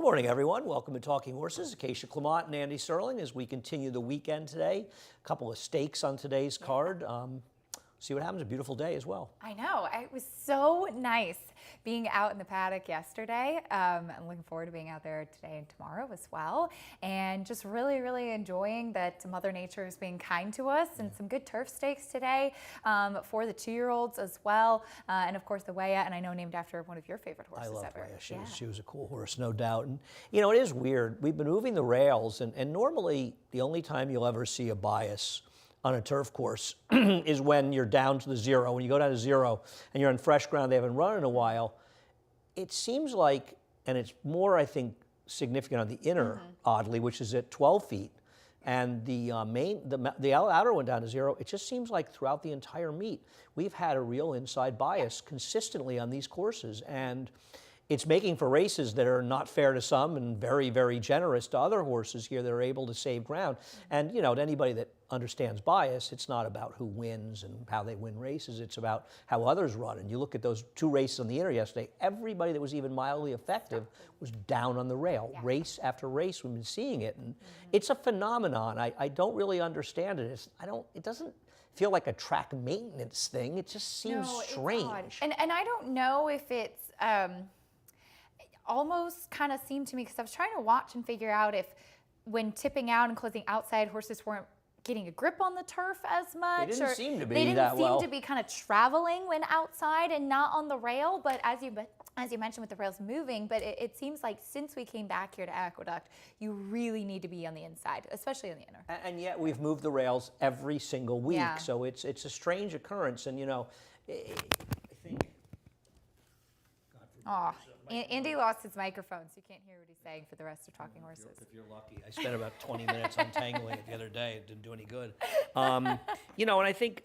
morning, everyone. Welcome to Talking Horses. Acacia Clement and Andy Serling as we continue the weekend today. A couple of stakes on today's card. See what happens. A beautiful day as well. I know. It was so nice being out in the paddock yesterday. I'm looking forward to being out there today and tomorrow as well. And just really, really enjoying that Mother Nature is being kind to us, and some good turf stakes today for the 2-year-olds as well. And of course the Weah, and I know named after one of your favorite horses I love ever. Weah. She was a cool horse, no doubt. And you know, it is weird. We've been moving the rails, and normally the only time you'll ever see a bias on a turf course is when you're down to the zero. When you go down to zero and you're on fresh ground they haven't run in a while, it seems like, and it's more, I think, significant on the inner, oddly, which is at 12 feet. And the outer one down to zero, it just seems like throughout the entire meet, we've had a real inside bias consistently on these courses. And it's making for races that are not fair to some and very, very generous to other horses here that are able to save ground. And, you know, to anybody that understands bias, it's not about who wins and how they win races. It's about how others run. And you look at those 2 races on the inner yesterday, everybody that was even mildly effective was down on the rail. Yeah. Race after race, we've been seeing it. And it's a phenomenon. I don't really understand it. It doesn't feel like a track maintenance thing. It just seems strange. And I don't know if it's almost kind of seemed to me, because I was trying to watch and figure out if when tipping out and closing outside, horses weren't getting a grip on the turf as much. They didn't seem to be They didn't that seem well. to be kind of traveling when outside and not on the rail. But as you mentioned with the rails moving, but it seems like since we came back here to Aqueduct, you really need to be on the inside, especially on the inner. And yet we've moved the rails every single week. Yeah. So it's a strange occurrence. And, you know, I think... Oh, Andy lost his microphone, so you can't hear what he's saying for the rest of Talking Horses. If you're lucky. I spent about 20 minutes untangling it the other day. It didn't do any good. You know, and I think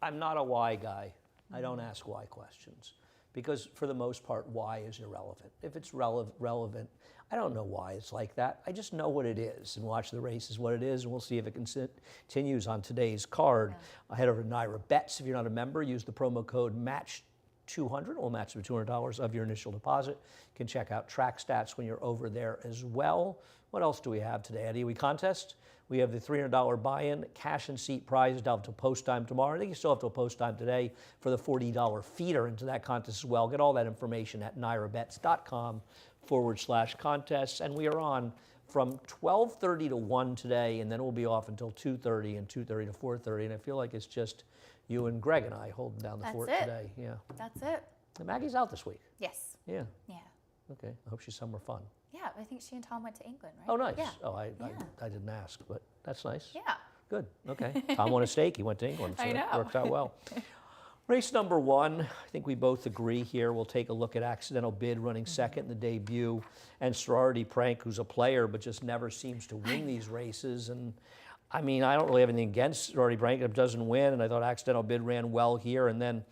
I'm not a why guy. I don't ask why questions, because for the most part, why is irrelevant. If it's relevant, I don't know why it's like that. I just know what it is, and watch the race is what it is, and we'll see if it continues on today's card. Yeah. Head over to Naira Bets. If you're not a member, use the promo code MATCH200. We'll match the $200 of your initial deposit. You can check out track stats when you're over there as well. What else do we have today, Eddie? We contest. We have the $300 buy-in, cash and seat prize down to post time tomorrow. I think you still have to post time today for the $40 feeder into that contest as well. Get all that information at nairabets.com/contests. And we are on from 12:30 to 1 today, and then we'll be off until 2:30 and 2:30 to 4:30. And I feel like it's just you and Greg and I holding down the fort today. Yeah. That's it. And Maggie's out this week. Yes. Yeah. Yeah. Okay. I hope she's somewhere fun. Yeah, I think she and Tom went to England, right? Oh, nice. Yeah. Oh, I didn't ask, but that's nice. Yeah. Good. Okay. Tom won a stake. He went to England, so I know. That worked out well. Race number 1, I think we both agree here. We'll take a look at Accidental Bid running second in the debut, and Sorority Prank, who's a player but just never seems to win these races. And I mean, I don't really have anything against Sorority Prank. It doesn't win, and I thought Accidental Bid ran well here. And then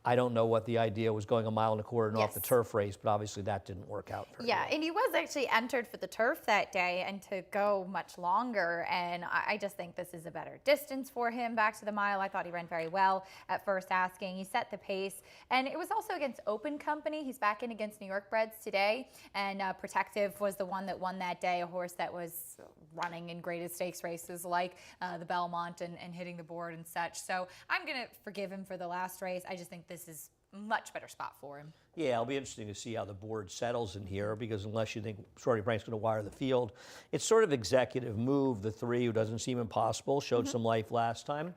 I don't know what the idea was going a mile and a quarter and off the turf race, but obviously that didn't work out very well. And he was actually entered for the turf that day and to go much longer. And I just think this is a better distance for him back to the mile. I thought he ran very well at first asking. He set the pace. And it was also against Open Company. He's back in against New York Breds today. And Protective was the one that won that day, a horse that was running in graded stakes races like the Belmont and hitting the board and such. So I'm going to forgive him for the last race. I just think this is a much better spot for him. Yeah, it'll be interesting to see how the board settles in here, because unless you think Sorority Prank's going to wire the field, it's sort of executive move. The 3, who doesn't seem impossible, showed some life last time.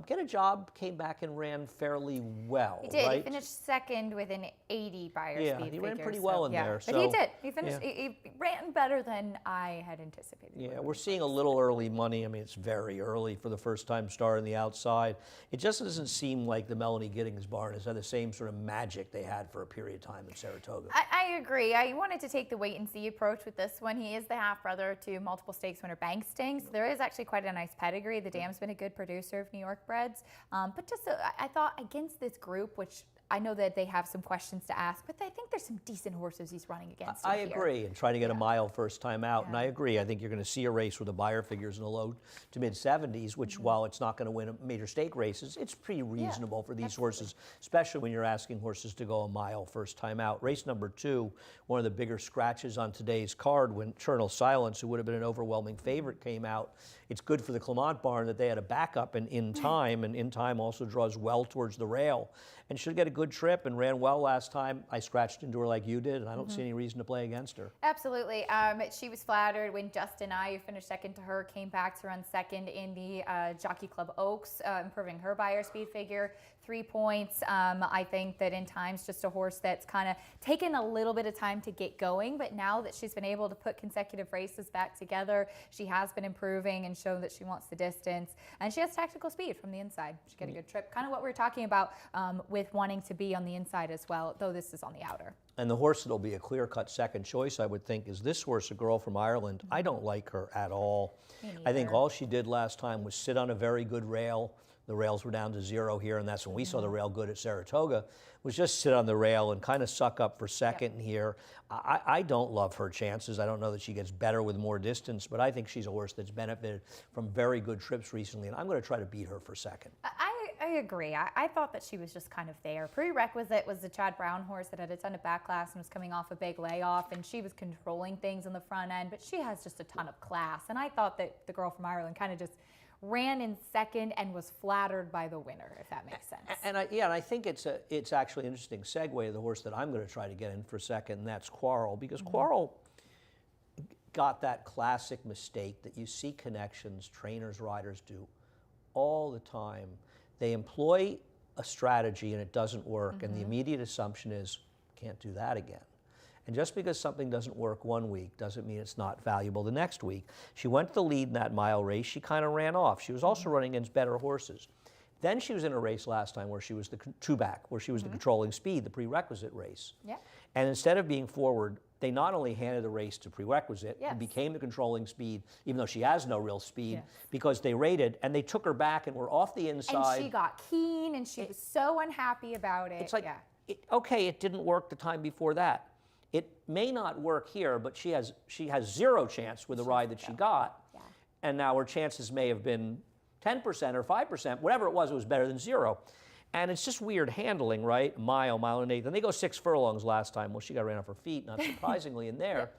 Get a job, came back and ran fairly well. He did. Right? He finished second with an 80 buyer speed. Yeah, he ran pretty so, well in there. But he did. He finished. He ran better than I had anticipated. Yeah, we're seeing a little early money. I mean, it's very early for the first-time star on the outside. It just doesn't seem like the Melanie Giddings barn has had the same sort of magic they had for a period of time in Saratoga. I agree. I wanted to take the wait-and-see approach with this one. He is the half-brother to multiple stakes winner Banksting, so there is actually quite a nice pedigree. The dam's been a good producer of New York Breds. But just, I thought against this group, which I know that they have some questions to ask, but I think there's some decent horses he's running against. I agree, and trying to get a mile first time out, and Yeah. I agree. I think you're going to see a race where the buyer figures in the low to mid 70s, which while it's not going to win major stake races, it's pretty reasonable for these horses, especially when you're asking horses to go a mile first time out. Race number 2, one of the bigger scratches on today's card when Eternal Silence, who would have been an overwhelming favorite, came out. It's good for the Clement barn that they had a backup in time, and in time also draws well towards the rail and should get a good trip and ran well last time. I scratched into her like you did, and I don't see any reason to play against her. Absolutely. She was flattered when Justin I, who finished second to her, came back to run second in the Jockey Club Oaks, improving her buyer speed figure 3 points. I think that in time's just a horse that's kind of taken a little bit of time to get going, but now that she's been able to put consecutive races back together, she has been improving and shown that she wants the distance, and she has tactical speed from the inside. She get a good trip, kind of what we were talking about with wanting to be on the inside as well, though this is on the outer. And the horse that'll be a clear-cut second choice, I would think, is this horse, a girl from Ireland. I don't like her at all. I think all she did last time was sit on a very good rail. The rails were down to 0 here, and that's when we saw the rail good at Saratoga, was just sit on the rail and kind of suck up for second here. I don't love her chances. I don't know that she gets better with more distance, but I think she's a horse that's benefited from very good trips recently, and I'm going to try to beat her for second. I agree. I thought that she was just kind of there. Prerequisite was the Chad Brown horse that had a ton of backlash and was coming off a big layoff, and she was controlling things on the front end, but she has just a ton of class, and I thought that the girl from Ireland kind of just ran in second and was flattered by the winner, if that makes sense. And I think it's actually an interesting segue to the horse that I'm going to try to get in for second, and that's Quarrel, because Quarrel got that classic mistake that you see connections, trainers, riders do all the time. They employ a strategy and it doesn't work, and the immediate assumption is, can't do that again. And just because something doesn't work one week doesn't mean it's not valuable the next week. She went to the lead in that mile race. She kind of ran off. She was also running against better horses. Then she was in a race last time where she was the two-back, where she was the controlling speed, the prerequisite race. Yeah. And instead of being forward, they not only handed the race to prerequisite, who became the controlling speed, even though she has no real speed, because they rated, and they took her back and were off the inside. And she got keen, and she was so unhappy about it. It's like, okay, it didn't work the time before that. It may not work here, but she has 0 chance with the ride that she got. Yeah. And now her chances may have been 10% or 5%, whatever it was better than 0. And it's just weird handling, right? Mile and an eighth. And they go 6 furlongs last time. Well, she got ran off her feet, not surprisingly, in there.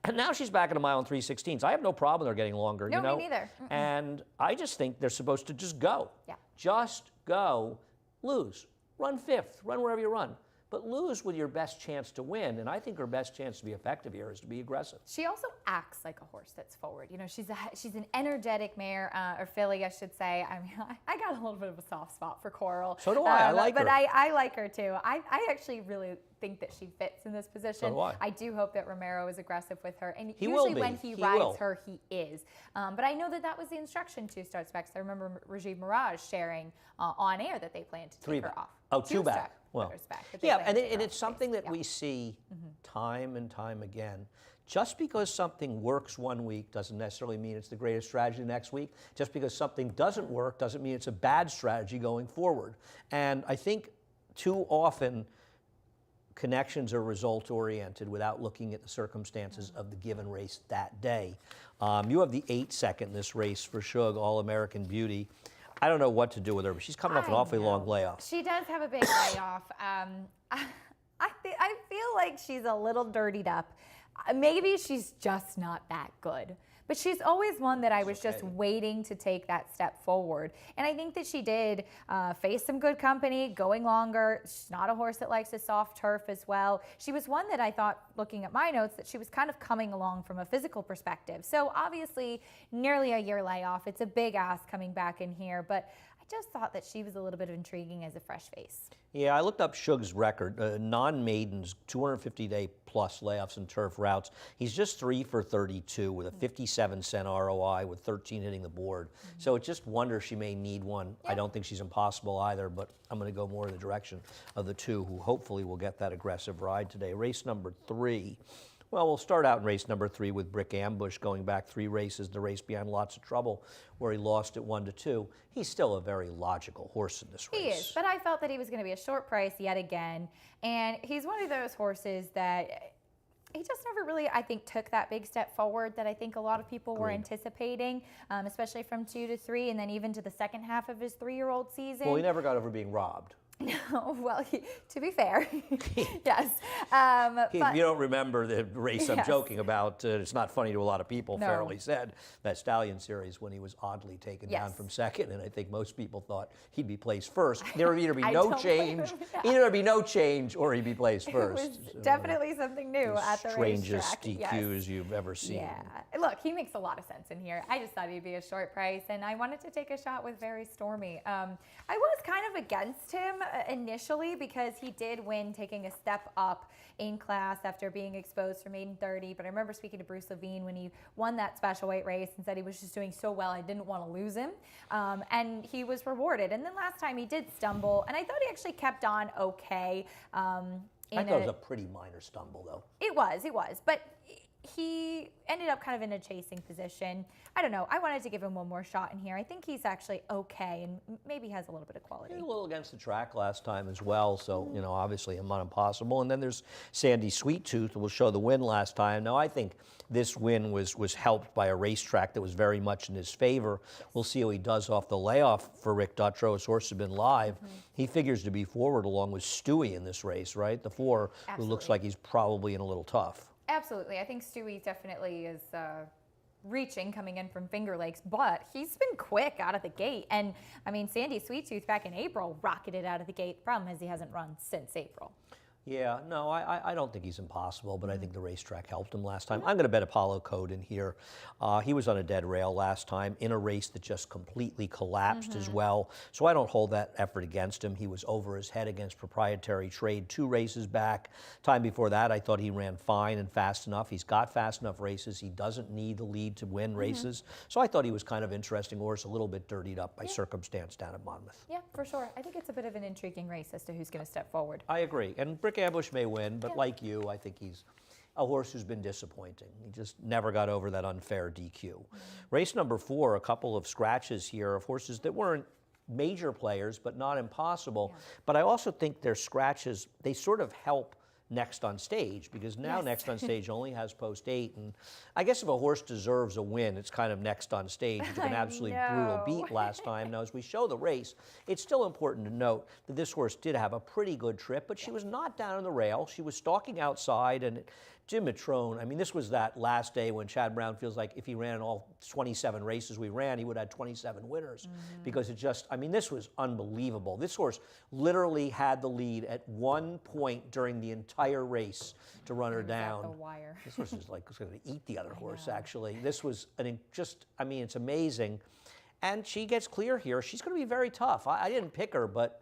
And now she's back at a mile and 3/16. I have no problem with her getting longer. No, you know? me neither. And I just think they're supposed to just go. Yeah. Just go, lose. Run 5th, run wherever you run. But lose with your best chance to win, and I think her best chance to be effective here is to be aggressive. She also acts like a horse that's forward. You know, she's an energetic mare, or filly, I should say. I mean, I got a little bit of a soft spot for Coral. So do I. I like her. But I like her too. I actually really think that she fits in this position. So do I. I do hope that Romero is aggressive with her, and He usually will be. when he rides her, he is. But I know that was the instruction to start specs. I remember Rajiv Mirage sharing on air that they plan to take her off. Oh, two-back. Well, yeah, and it's something that we see time and time again. Just because something works one week doesn't necessarily mean it's the greatest strategy next week. Just because something doesn't work doesn't mean it's a bad strategy going forward. And I think too often connections are result-oriented without looking at the circumstances of the given race that day. You have the 8-second in this race for Shug, All-American Beauty. I don't know what to do with her, but she's coming off an awfully long layoff. She does have a big layoff. I feel like she's a little dirtied up. Maybe she's just not that good. But she's always one that I was just waiting to take that step forward. And I think that she did face some good company, going longer. She's not a horse that likes a soft turf as well. She was one that I thought, looking at my notes, that she was kind of coming along from a physical perspective. So obviously, nearly a year layoff. It's a big ask coming back in here. But I just thought that she was a little bit intriguing as a fresh face. Yeah, I looked up Shug's record, non-maidens, 250-day plus layoffs and turf routes. He's just 3 for 32 with a 57-cent ROI with 13 hitting the board. So it's just wonder she may need one. I don't think she's impossible either, but I'm going to go more in the direction of the two who hopefully will get that aggressive ride today. Race number 3. Well, we'll start out in race number 3 with Brick Ambush, going back 3 races, the race behind Lots of Trouble, where he lost at 1-2. He's still a very logical horse in this race. He is, but I felt that he was going to be a short price yet again. And he's one of those horses that he just never really, I think, took that big step forward that I think a lot of people were anticipating, especially from 2 to 3 and then even to the second half of his 3-year-old season. Well, he never got over being robbed. No, well, to be fair, yes. If But you don't remember the race I'm Yes. joking about, it's not funny to a lot of people, No. fairly said, that Stallion Series when he was oddly taken down Yes. from second, and I think most people thought he'd be placed first. There would either be I no don't blame change, him, either there'd be no change, or he'd be placed it first. was So, definitely something new the at the strangest racetrack. DQs Yes. you've ever seen. Yeah. Look, he makes a lot of sense in here. I just thought he'd be a short price, and I wanted to take a shot with Very Stormy. I was kind of against him initially because he did win taking a step up in class after being exposed for maiden 30. But I remember speaking to Bruce Levine when he won that special weight race and said he was just doing so well, I didn't want to lose him. And he was rewarded. And then last time he did stumble, and I thought he actually kept on okay. I thought it was a pretty minor stumble, though. It was. But he ended up kind of in a chasing position. I don't know. I wanted to give him one more shot in here. I think he's actually okay and maybe has a little bit of quality. He was a little against the track last time as well, so, you know, obviously not impossible. And then there's Sandy Sweet Tooth, who will show the win last time. Now, I think this win was helped by a racetrack that was very much in his favor. We'll see how he does off the layoff for Rick Dutrow. His horse has been live. He figures to be forward along with Stewie in this race, right? The 4, who looks like he's probably in a little tough. Absolutely. I think Stewie definitely is reaching coming in from Finger Lakes, but he's been quick out of the gate. And I mean, Sandy Sweet Tooth back in April rocketed out of the gate. The problem is he hasn't run since April. Yeah, no, I don't think he's impossible, but I think the racetrack helped him last time. I'm going to bet Apollo Code in here. He was on a dead rail last time in a race that just completely collapsed as well, so I don't hold that effort against him. He was over his head against Proprietary Trade 2 races back. Time before that, I thought he ran fine and fast enough. He's got fast enough races. He doesn't need the lead to win races, so I thought he was kind of interesting horse, a little bit dirtied up by circumstance down at Monmouth. Yeah, for sure. I think it's a bit of an intriguing race as to who's going to step forward. I agree, and Brick Ambush may win, but like you, I think he's a horse who's been disappointing. He just never got over that unfair DQ. Race number 4, a couple of scratches here of horses that weren't major players, but not impossible. But I also think their scratches, they sort of help Next on Stage, because now Next on Stage only has post 8, and I guess if a horse deserves a win, it's kind of Next on Stage. It took an absolutely brutal beat last time. Now, as we show the race, it's still important to note that this horse did have a pretty good trip, but she was not down on the rail. She was stalking outside, and Jim Matrone, I mean, this was that last day when Chad Brown feels like if he ran all 27 races we ran, he would have had 27 winners, because it just, I mean, this was unbelievable. This horse literally had the lead at one point during the entire race to run her down. The wire. This horse is like going to eat the other horse, actually. This was I mean, it's amazing. And she gets clear here. She's going to be very tough. I didn't pick her, but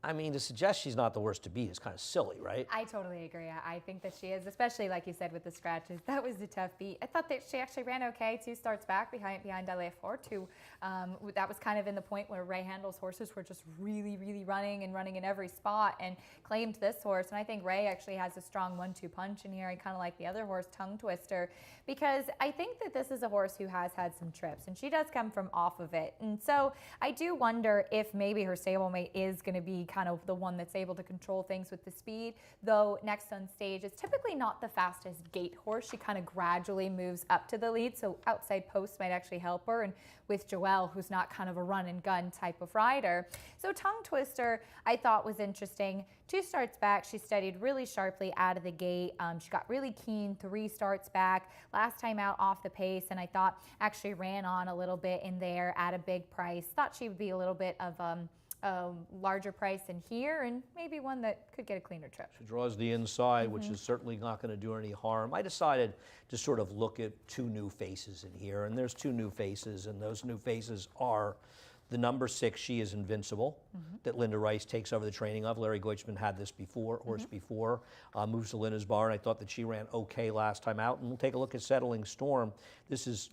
I mean, to suggest she's not the worst to beat is kind of silly, right? I totally agree. I think that she is, especially like you said with the scratches. That was a tough beat. I thought that she actually ran okay. 2 starts back behind Dele Fort. That was kind of in the point where Ray Handel's horses were just really, really running in every spot, and claimed this horse. And I think Ray actually has a strong 1-2 punch in here. I kind of like the other horse, Tongue Twister, because I think that this is a horse who has had some trips, and she does come from off of it. And so I do wonder if maybe her stablemate is going to be kind of the one that's able to control things with the speed, though Next on Stage is typically not the fastest gate horse. She kind of gradually moves up to the lead, so outside posts might actually help her, and with Joelle, who's not kind of a run and gun type of rider. So Tongue Twister I thought was interesting. 2 starts back, she studied really sharply out of the gate. She got really keen 3 starts back. Last time out off the pace, and I thought actually ran on a little bit in there at a big price. Thought she would be a little bit of a larger price in here, and maybe one that could get a cleaner trip. She draws the inside, which is certainly not going to do her any harm. I decided to sort of look at 2 new faces in here, and there's 2 new faces, and those new faces are the number 6, She Is Invincible, that Linda Rice takes over the training of. Larry Goichman had this horse before, moves to Linda's barn. I thought that she ran okay last time out, and we'll take a look at Settling Storm. This is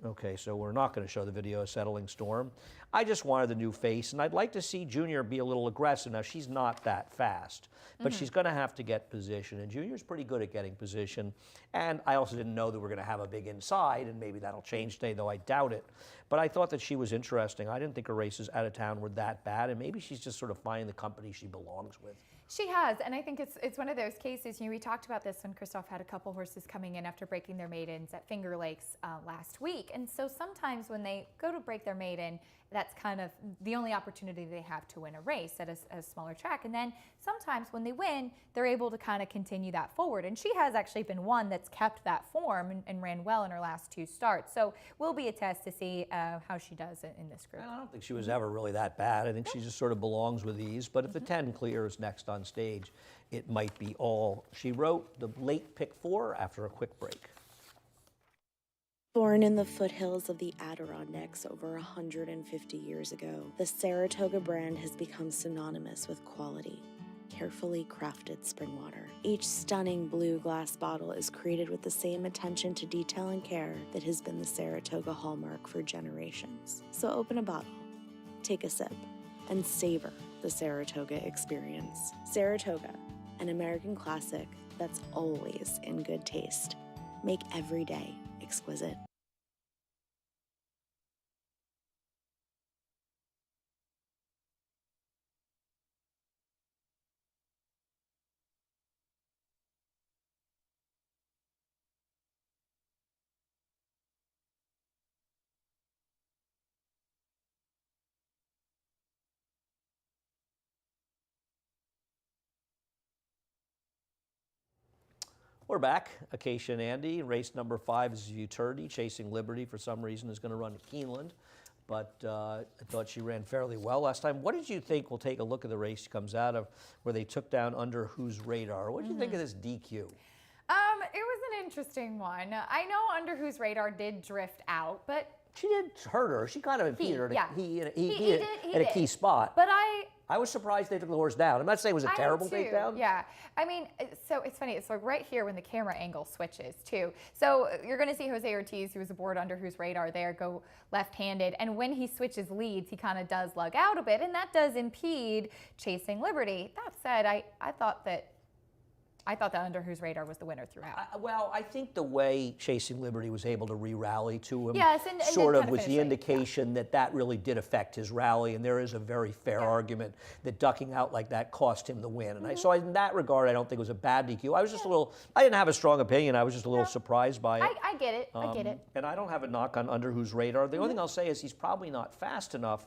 Okay, so we're not going to show the video of Settling Storm. I just wanted the new face, and I'd like to see Junior be a little aggressive. Now, she's not that fast, but she's going to have to get position, and Junior's pretty good at getting position. And I also didn't know that we're going to have a big inside, and maybe that'll change today, though I doubt it. But I thought that she was interesting. I didn't think her races out of town were that bad, and maybe she's just sort of finding the company she belongs with. She has, and I think it's one of those cases, we talked about this when Christoph had a couple horses coming in after breaking their maidens at Finger Lakes last week. And so sometimes when they go to break their maiden, that's kind of the only opportunity they have to win a race at a smaller track. And then sometimes when they win, they're able to kind of continue that forward. And she has actually been one that's kept that form and ran well in her last 2 starts. So will be a test to see how she does in this group. I don't think she was ever really that bad. I think she just sort of belongs with these. But if the 10 clears next on stage, it might be all she wrote. The late pick 4 after a quick break. Born in the foothills of the Adirondacks over 150 years ago, the Saratoga brand has become synonymous with quality, carefully crafted spring water. Each stunning blue glass bottle is created with the same attention to detail and care that has been the Saratoga hallmark for generations. So open a bottle, take a sip, and savor the Saratoga experience. Saratoga, an American classic that's always in good taste. Make every day exquisite. We're back. Acacia and Andy. Race number 5 is Uturdi. Chasing Liberty, for some reason, is going to run at Keeneland. But I thought she ran fairly well last time. What did you think? We'll take a look at the race she comes out of, where they took down Under Whose Radar. What did you think of this DQ? It was an interesting one. I know Under Whose Radar did drift out, but She did hurt her. She kind of impeded her he at a key spot. But I was surprised they took the horse down. I'm not saying it was a terrible takedown. Yeah. I mean, so it's funny. It's like right here when the camera angle switches too. So you're going to see Jose Ortiz, who was aboard Under Whose Radar there, go left-handed. And when he switches leads, he kind of does lug out a bit. And that does impede Chasing Liberty. That said, I thought that Under Whose Radar was the winner throughout. Well, I think the way Chasing Liberty was able to re-rally to him, yes, and sort then of was the indication that really did affect his rally, and there is a very fair argument that ducking out like that cost him the win. And so in that regard, I don't think it was a bad DQ. I was just I didn't have a strong opinion. I was just a little surprised by it. I get it. I get it. And I don't have a knock on Under Whose Radar. The only thing I'll say is he's probably not fast enough.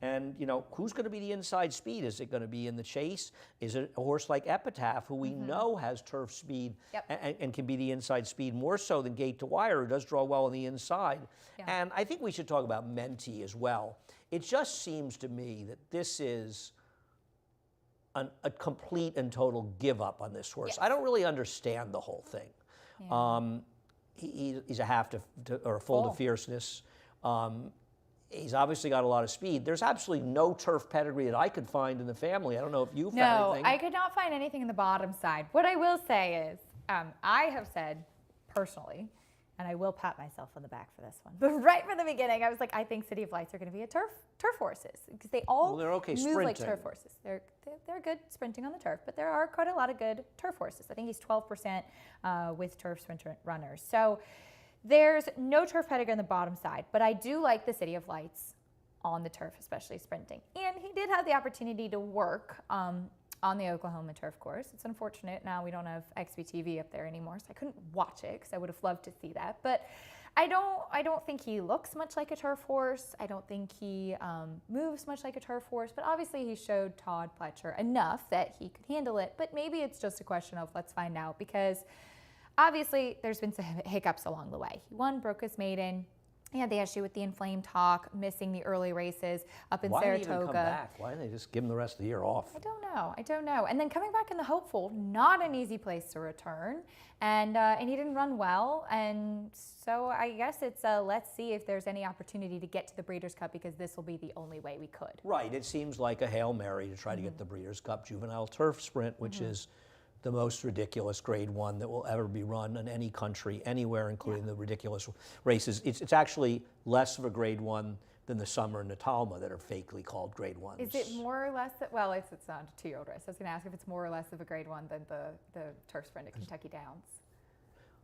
And, who's going to be the inside speed? Is it going to be in the chase? Is it a horse like Epitaph, who we know has turf speed and can be the inside speed more so than Gate to Wire, who does draw well on the inside? Yeah. And I think we should talk about Menti as well. It just seems to me that this is a complete and total give up on this horse. Yes. I don't really understand the whole thing. Yeah. He's a half or a full to fierceness. He's obviously got a lot of speed. There's absolutely no turf pedigree that I could find in the family. I don't know if you found anything. No, I could not find anything in the bottom side. What I will say is, I have said personally, and I will pat myself on the back for this one, but right from the beginning, I was like, I think City of Lights are going to be turf horses, because they all they're okay move sprinting. like turf horses. They're good sprinting on the turf, but there are quite a lot of good turf horses. I think he's 12% with turf sprint runners. So there's no turf pedigree on the bottom side, but I do like the City of Lights on the turf, especially sprinting. And he did have the opportunity to work on the Oklahoma turf course. It's unfortunate now we don't have XBTV up there anymore, so I couldn't watch it because I would have loved to see that. But I don't think he looks much like a turf horse. I don't think he moves much like a turf horse, but obviously he showed Todd Pletcher enough that he could handle it. But maybe it's just a question of let's find out, because obviously, there's been some hiccups along the way. He won, broke his maiden. He had the issue with the inflamed hock, missing the early races up in Saratoga. Why did he even come back? Why didn't they just give him the rest of the year off? I don't know. And then coming back in the hopeful, not an easy place to return. And he didn't run well. And so I guess it's let's see if there's any opportunity to get to the Breeders' Cup, because this will be the only way we could. Right. It seems like a Hail Mary to try to get the Breeders' Cup Juvenile Turf Sprint, which is the most ridiculous Grade 1 that will ever be run in any country, anywhere, including the ridiculous races. It's actually less of a Grade 1 than the Summer and the Talma that are fakely called Grade 1s. Is it more or less, well, it's not a 2-year-old race. I was going to ask if it's more or less of a Grade 1 than the turf sprint at Kentucky Downs.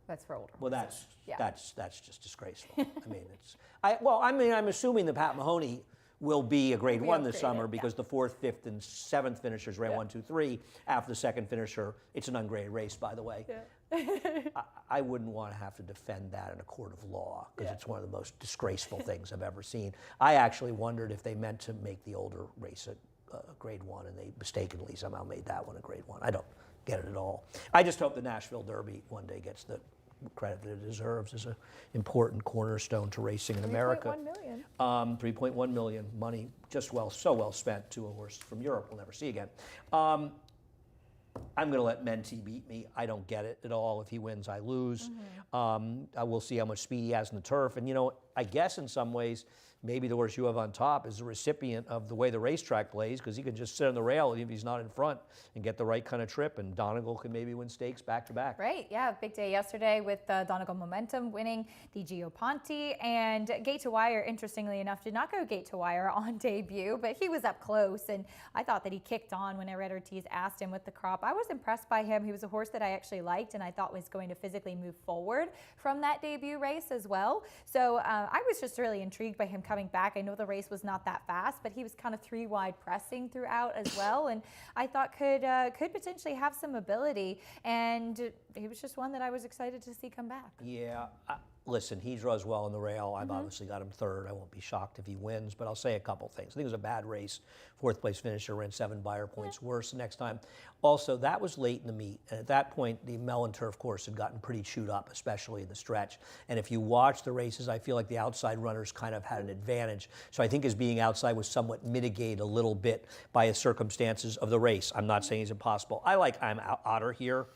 That's for older. Well, horses. that's just disgraceful. I mean, I'm assuming that Pat Mahoney will be a Grade 1 this summer because the 4th, 5th, and 7th finishers ran 1, 2, 3. After the second finisher, it's an ungraded race, by the way. I wouldn't want to have to defend that in a court of law because it's one of the most disgraceful things I've ever seen. I actually wondered if they meant to make the older race a Grade 1 and they mistakenly somehow made that one a Grade 1. I don't get it at all. I just hope the Nashville Derby one day gets the credit that it deserves as an important cornerstone to racing in America. 3.1 million. 3.1 million, money just so well spent to a horse from Europe we'll never see again. I'm going to let Menti beat me. I don't get it at all. If he wins, I lose. I will see how much speed he has in the turf. And, you know, I guess in some ways, maybe the horse you have on top is a recipient of the way the racetrack plays because he can just sit on the rail if he's not in front and get the right kind of trip. And Donegal can maybe win stakes back to back. Right, yeah, big day yesterday with Donegal Momentum winning the Gio Ponte. And Gate to Wire, interestingly enough, did not go Gate to Wire on debut, but he was up close. And I thought that he kicked on when Red Ortiz asked him with the crop. I was impressed by him. He was a horse that I actually liked and I thought was going to physically move forward from that debut race as well. So I was just really intrigued by him coming back. I know the race was not that fast, but he was kind of 3-wide pressing throughout as well, and I thought could potentially have some ability. And he was just one that I was excited to see come back. Yeah. Listen, he draws well on the rail. I've obviously got him third. I won't be shocked if he wins, but I'll say a couple things. I think it was a bad race. 4th place finisher ran 7 Beyer points worse the next time. Also, that was late in the meet, and at that point, the Mellon turf course had gotten pretty chewed up, especially in the stretch. And if you watch the races, I feel like the outside runners kind of had an advantage. So I think his being outside was somewhat mitigated a little bit by the circumstances of the race. I'm not saying it's impossible. I like I'm Otter here.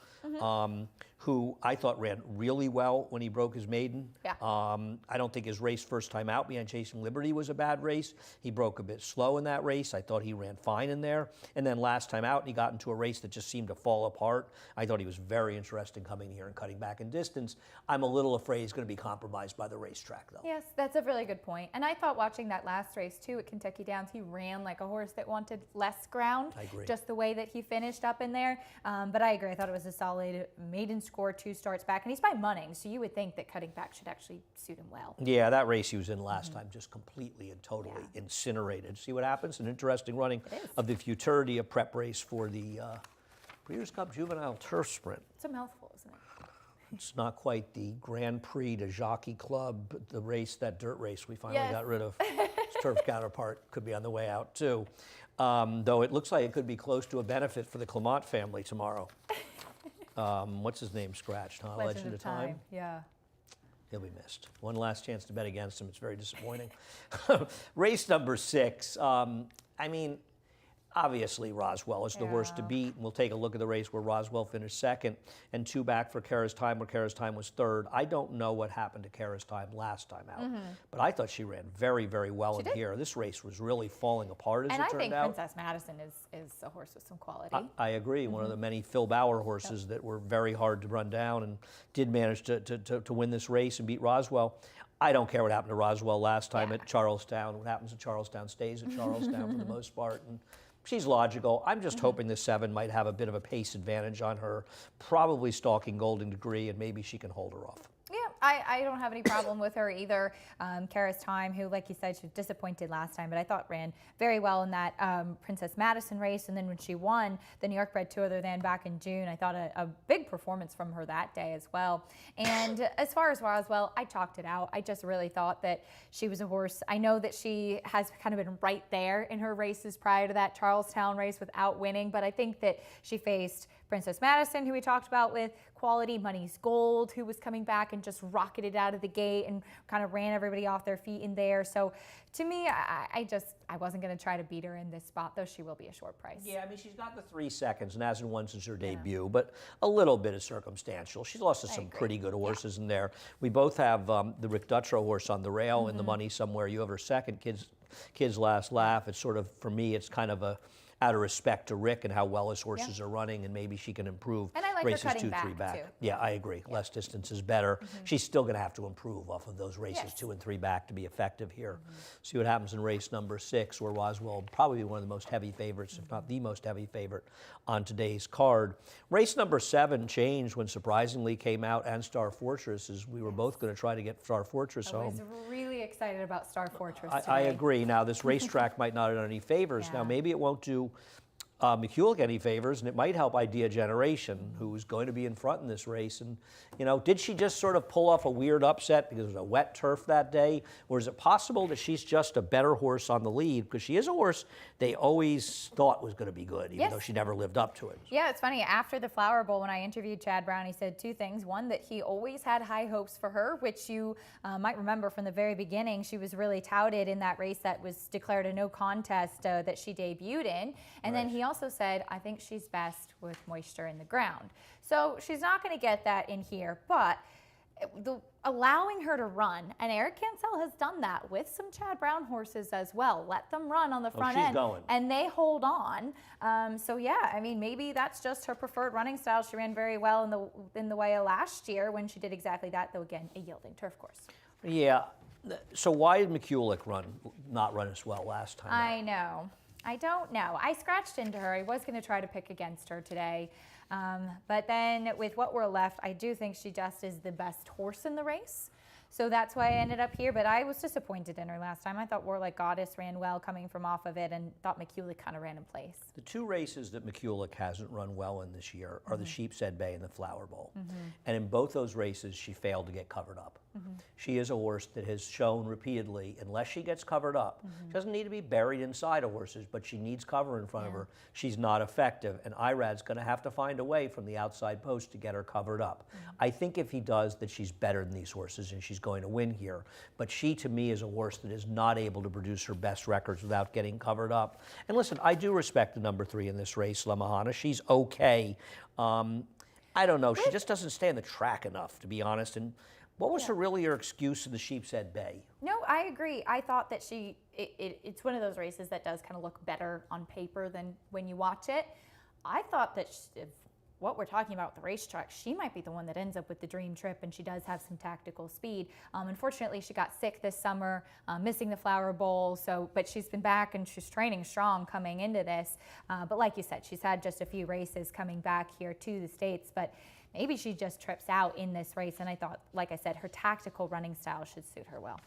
Who I thought ran really well when he broke his maiden. Yeah. I don't think his race first time out behind Chasing Liberty was a bad race. He broke a bit slow in that race. I thought he ran fine in there. And then last time out, he got into a race that just seemed to fall apart. I thought he was very interesting coming here and cutting back in distance. I'm a little afraid he's going to be compromised by the racetrack, though. Yes, that's a really good point. And I thought watching that last race, too, at Kentucky Downs, he ran like a horse that wanted less ground. I agree. Just the way that he finished up in there. But I agree. I thought it was a solid maiden score, 2 starts back. And he's by Munning, so you would think that cutting back should actually suit him well. Yeah, that race he was in last time just completely and totally incinerated. See what happens? An interesting running of the futurity of prep race for the Breeders' Cup Juvenile Turf Sprint. It's a mouthful, isn't it? It's not quite the Grand Prix de Jockey Club, the race, that dirt race we finally got rid of. Its turf counterpart could be on the way out, too. Though it looks like it could be close to a benefit for the Clement family tomorrow. What's his name scratched, huh? Legend of Time. Yeah. He'll be missed. One last chance to bet against him. It's very disappointing. Race number 6. I mean, obviously Roswell is the horse to beat. We'll take a look at the race where Roswell finished second and 2 back for Kara's Time, where Kara's Time was third. I don't know what happened to Kara's Time last time out, but I thought she ran very, very well in here. This race was really falling apart as it turned out. And I think Princess Madison is a horse with some quality. I agree. One of the many Phil Bauer horses that were very hard to run down and did manage to win this race and beat Roswell. I don't care what happened to Roswell last time at Charlestown. What happens at Charlestown stays at Charlestown for the most part. And she's logical. I'm just hoping the 7 might have a bit of a pace advantage on her, probably stalking Golden Degree, and maybe she can hold her off. Yeah, I don't have any problem with her either. Kara's Time, who, like you said, she was disappointed last time, but I thought ran very well in that Princess Madison race. And then when she won the New York Bred Tour then back in June, I thought a big performance from her that day as well. And as far as Roswell, I talked it out. I just really thought that she was a horse. I know that she has kind of been right there in her races prior to that Charlestown race without winning, but I think that she faced Princess Madison, who we talked about with quality, Money's Gold, who was coming back and just rocketed out of the gate and kind of ran everybody off their feet in there. So to me, I wasn't going to try to beat her in this spot, though she will be a short price. Yeah, I mean, she's got the 3 seconds and hasn't won since her debut, but a little bit of circumstantial. She's lost to some pretty good horses in there. We both have the Rick Dutrow horse on the rail in the money somewhere. You have her second, Kids Last Laugh. It's sort of, for me, it's kind of a out of respect to Rick and how well his horses are running, and maybe she can improve And I like her races cutting 2, 3 back, back. too. Yeah, I agree. Less distance is better. She's still going to have to improve off of those races Yes. 2 and 3 back to be effective here. See what happens in race number 6, where Roswell will probably be one of the most heavy favorites, if not the most heavy favorite on today's card. Race number 7 changed when surprisingly came out, and Star Fortress, as we were both going to try to get Star Fortress I home. was really excited about Star Fortress I today. agree. Now, this racetrack might not have done any favors. Now, Yeah. maybe it won't do McCulloch any favors, and it might help Idea Generation, who's going to be in front in this race. And, you know, did she just sort of pull off a weird upset because it was a wet turf that day? Or is it possible that she's just a better horse on the lead? Because she is a horse they always thought was going to be good, even though she never lived up to it. Yeah, it's funny. After the Flower Bowl, when I interviewed Chad Brown, he said 2 things. One, that he always had high hopes for her, which you might remember from the very beginning. She was really touted in that race that was declared a no contest that she debuted in. And then he also said, I think she's best with moisture in the ground. So she's not going to get that in here, but allowing her to run, and Eric Cancel has done that with some Chad Brown horses as well. Let them run on the front she's end, going. and they hold on. So yeah, I mean, maybe that's just her preferred running style. She ran very well in the way of last year when she did exactly that, though again, a yielding turf course. Yeah. So why did McCulloch not run as well last time? I know. I don't know. I scratched into her. I was going to try to pick against her today. But then with what we're left, I do think she just is the best horse in the race. So that's why I ended up here. But I was disappointed in her last time. I thought Warlike Goddess ran well coming from off of it, and thought McCulloch kind of ran in place. The 2 races that McCulloch hasn't run well in this year are the Sheepshead Bay and the Flower Bowl. And in both those races, she failed to get covered up. She is a horse that has shown repeatedly, unless she gets covered up, she doesn't need to be buried inside of horses, but she needs cover in front of her. She's not effective, and Irad's going to have to find a way from the outside post to get her covered up. I think if he does, that she's better than these horses, and she's going to win here. But she, to me, is a horse that is not able to produce her best records without getting covered up. And listen, I do respect the number 3 in this race, La Mahana. She's okay. I don't know. She just doesn't stay on the track enough, to be honest. And what was her excuse in the Sheepshead Bay? No, I agree. I thought that it's one of those races that does kind of look better on paper than when you watch it. I thought that if what we're talking about with the racetrack, she might be the one that ends up with the dream trip, and she does have some tactical speed. Unfortunately, she got sick this summer, missing the Flower Bowl, but she's been back and she's training strong coming into this. But like you said, she's had just a few races coming back here to the States, but maybe she just trips out in this race, and I thought, like I said, her tactical running style should suit her well.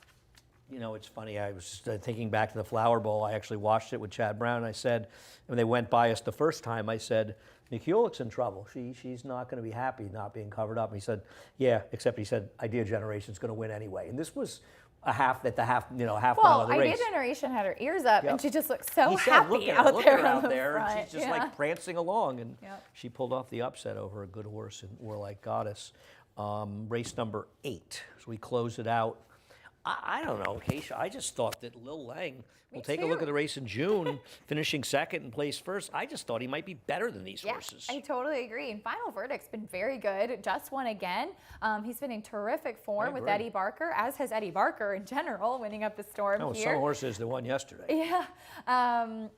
You know, it's funny, I was thinking back to the Flower Bowl. I actually watched it with Chad Brown, and I said, when they went by us the first time, I said, McCulloch's in trouble. She's not going to be happy not being covered up. And he said, yeah, except he said, Idea Generation's going to win anyway. And this was half mile of the race. Idea Generation had her ears up, and she just looked so He said, happy look at her out the there, front. and she's just like prancing along, and Yep. she pulled off the upset over a good horse in Warlike Goddess. Race number 8, so we close it out. I don't know, Keisha. I just thought that Lil Lang, we'll take a look at the race in June, finishing second and placed first. I just thought he might be better than these horses. I totally agree. And Final Verdict's been very good. Just won again. He's been in terrific form with Eddie Barker, as has Eddie Barker in general, winning up the Storm here. Some horses that won yesterday. Yeah. Yeah,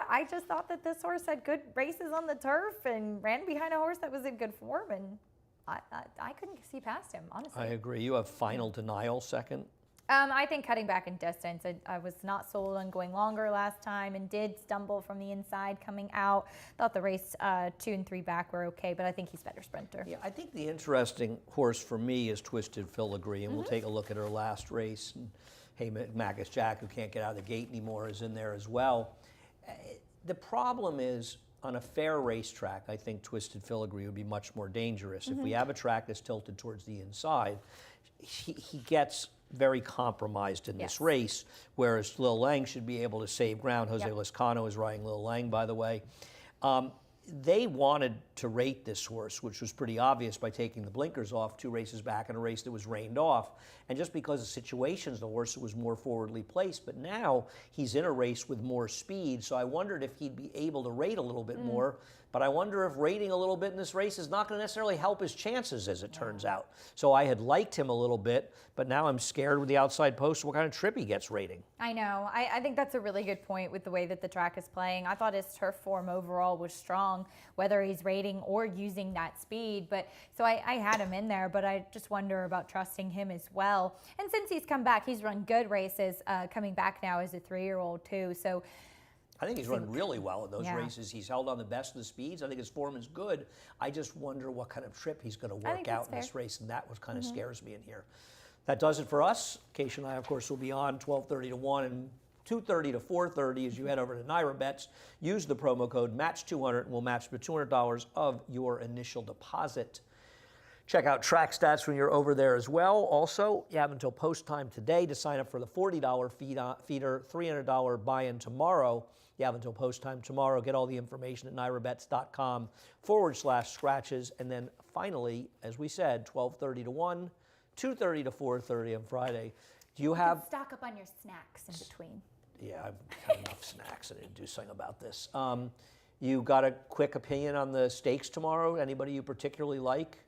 I just thought that this horse had good races on the turf and ran behind a horse that was in good form, and I couldn't see past him, honestly. I agree. You have Final Denial second. I think cutting back in distance. I was not sold on going longer last time and did stumble from the inside coming out. Thought the race 2 and 3 back were okay, but I think he's better sprinter. Yeah, I think the interesting horse for me is Twisted Filigree, and we'll take a look at her last race. And hey, Magus Jack, who can't get out of the gate anymore, is in there as well. The problem is, on a fair racetrack, I think Twisted Filigree would be much more dangerous. If we have a track that's tilted towards the inside, he gets very compromised in this race, whereas Lil Lang should be able to save ground. Jose Lezcano is riding Lil Lang, by the way. They wanted to rate this horse, which was pretty obvious by taking the blinkers off 2 races back in a race that was rained off. And just because of situations, the horse was more forwardly placed. But now he's in a race with more speed, so I wondered if he'd be able to rate a little bit more, But I wonder if rating a little bit in this race is not going to necessarily help his chances, as it turns out. So I had liked him a little bit, but now I'm scared with the outside post what kind of trip he gets rating. I know. I think that's a really good point with the way that the track is playing. I thought his turf form overall was strong, whether he's rating or using that speed. But so I had him in there, but I just wonder about trusting him as well. And since he's come back, he's run good races coming back now as a 3-year-old too. So I think he's run really well in those Yeah. races. He's held on the best of the speeds. I think his form is good. I just wonder what kind of trip he's going to work think out that's in this fair. race, and that what kind of scares me in here. That does it for us. Keisha and I, of course, will be on 12:30 to 1 and 2:30 to 4:30 as you head over to Naira Bets. Use the promo code MATCH200 and we'll match the $200 of your initial deposit. Check out track stats when you're over there as well. Also, you have until post time today to sign up for the $40 feeder, $300 buy-in tomorrow. You have until post time tomorrow. Get all the information at nairabets.com/scratches. And then finally, as we said, 12:30 to 1, 2:30 to 4:30 on Friday. Do you have... stock up on your snacks in between. Yeah, I've had enough snacks. I need to do something about this. You got a quick opinion on the stakes tomorrow? Anybody you particularly like?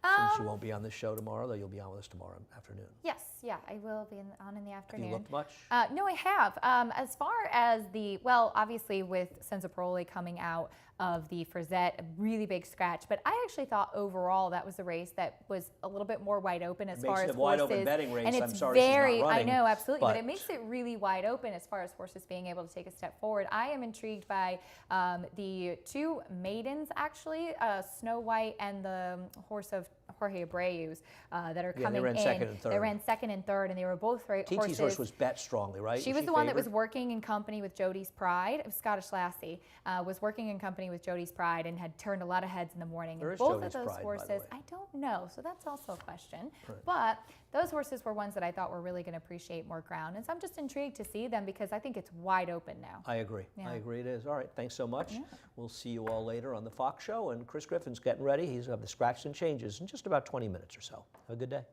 Since you won't be on the show tomorrow, though you'll be on with us tomorrow afternoon. Yes, yeah, I will be on in the afternoon. Have you looked much? No, I have. As far as obviously with Senzaproli coming out of the Frizette, a really big scratch. But I actually thought overall that was a race that was a little bit more wide open as far as horses. It makes it a wide open betting race. And it's I'm sorry she's not running. I know, absolutely. But it makes it really wide open as far as horses being able to take a step forward. I am intrigued by the two maidens, actually, Snow White and the horse of Jorge Abreu's that are coming in. They ran second and third. They ran second and third, and they were both horses. TT's horse was bet strongly, right? She was the one that was working in company with Jody's Pride. It was Scottish Lassie. Was working in company with Jody's Pride and had turned a lot of heads in the morning. Where And is both Jody's of those Pride, by the horses, way? I don't know, so that's also a question. Right. But those horses were ones that I thought were really going to appreciate more ground. And so I'm just intrigued to see them because I think it's wide open now. I agree. Yeah. I agree it is. All right, thanks so much. We'll see you all later on the Fox Show. And Chris Griffin's getting ready. He's going to have the scratch and changes in just about 20 minutes or so. Have a good day.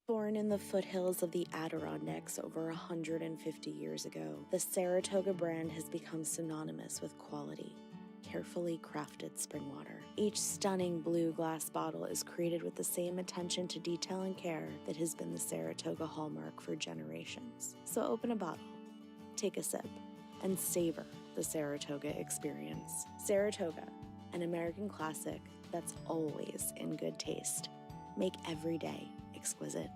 Born in the foothills of the Adirondacks over 150 years ago, the Saratoga brand has become synonymous with quality, carefully crafted spring water. Each stunning blue glass bottle is created with the same attention to detail and care that has been the Saratoga hallmark for generations. So open a bottle, take a sip, and savor the Saratoga experience. Saratoga, an American classic that's always in good taste. Make every day exquisite.